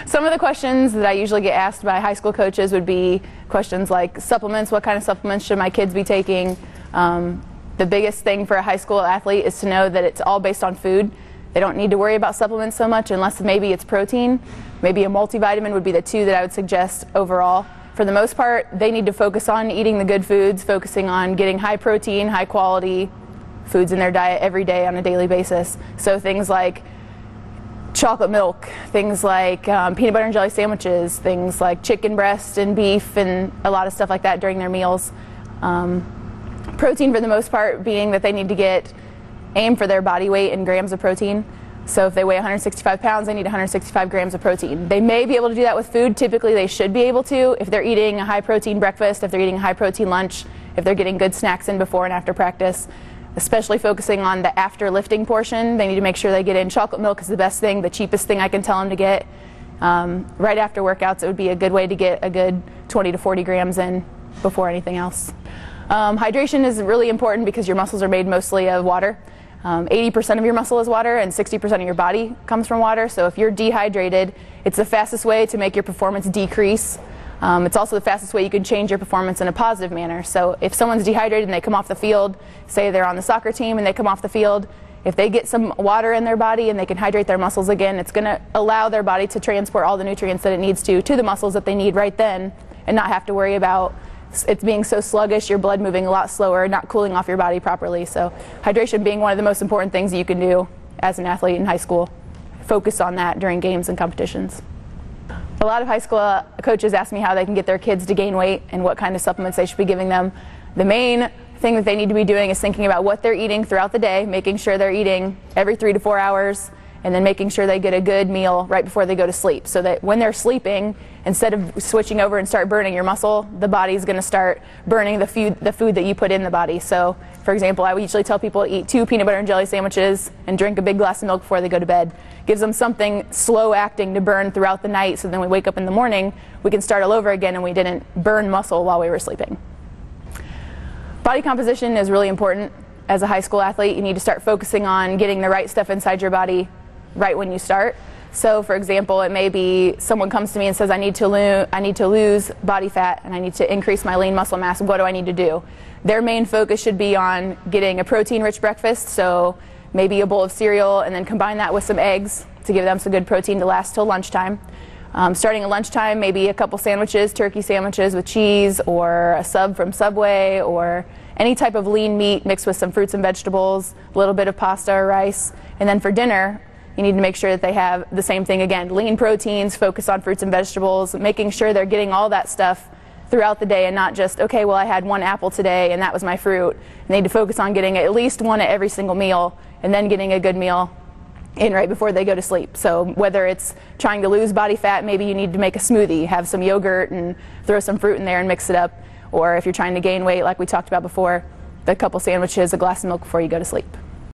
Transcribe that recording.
Some of the questions that I usually get asked by high school coaches would be questions like supplements. What kind of supplements should my kids be taking? The biggest thing for a high school athlete is to know that it's all based on food. They don't need to worry about supplements so much unless maybe it's protein. Maybe a multivitamin would be the two that I would suggest overall. For the most part, they need to focus on eating the good foods, focusing on getting high protein, high quality foods in their diet every day on a daily basis. So things like chocolate milk, things like peanut butter and jelly sandwiches, things like chicken breast and beef, and a lot of stuff like that during their meals. Protein for the most part being that they need to aim for their body weight in grams of protein. So if they weigh 165 pounds, they need 165 grams of protein. They may be able to do that with food. Typically they should be able to if they're eating a high protein breakfast, if they're eating a high protein lunch, if they're getting good snacks in before and after practice. Especially focusing on the after lifting portion, they need to make sure they get in. Chocolate milk is the best thing, the cheapest thing I can tell them to get. Right after workouts, it would be a good way to get a good 20 to 40 grams in before anything else. Hydration is really important because your muscles are made mostly of water. 80% of your muscle is water and 60% of your body comes from water. So if you're dehydrated, it's the fastest way to make your performance decrease. It's also the fastest way you can change your performance in a positive manner. So if someone's dehydrated and they come off the field, say they're on the soccer team and they come off the field, if they get some water in their body and they can hydrate their muscles again, it's going to allow their body to transport all the nutrients that it needs to the muscles that they need right then, and not have to worry about it being so sluggish, your blood moving a lot slower, not cooling off your body properly. So hydration being one of the most important things that you can do as an athlete in high school. Focus on that during games and competitions. A lot of high school coaches ask me how they can get their kids to gain weight and what kind of supplements they should be giving them. The main thing that they need to be doing is thinking about what they're eating throughout the day, making sure they're eating every 3 to 4 hours, and then making sure they get a good meal right before they go to sleep, so that when they're sleeping, instead of switching over and start burning your muscle, the body's going to start burning the food that you put in the body. So, for example, I would usually tell people to eat 2 peanut butter and jelly sandwiches and drink a big glass of milk before they go to bed. Gives them something slow acting to burn throughout the night, so then we wake up in the morning, we can start all over again and we didn't burn muscle while we were sleeping. Body composition is really important. As a high school athlete, you need to start focusing on getting the right stuff inside your body right when you start. So for example, it may be someone comes to me and says I need to lose body fat and I need to increase my lean muscle mass. What do I need to do? Their main focus should be on getting a protein-rich breakfast, so maybe a bowl of cereal and then combine that with some eggs to give them some good protein to last till lunchtime. Starting at lunchtime, maybe a couple sandwiches, turkey sandwiches with cheese, or a sub from Subway, or any type of lean meat mixed with some fruits and vegetables, a little bit of pasta or rice. And then for dinner, you need to make sure that they have the same thing again, lean proteins, focus on fruits and vegetables, making sure they're getting all that stuff throughout the day and not just, okay, well I had 1 apple today and that was my fruit. They need to focus on getting at least 1 at every single meal and then getting a good meal in right before they go to sleep. So whether it's trying to lose body fat, maybe you need to make a smoothie, have some yogurt and throw some fruit in there and mix it up. Or if you're trying to gain weight, like we talked about before, a couple sandwiches, a glass of milk before you go to sleep.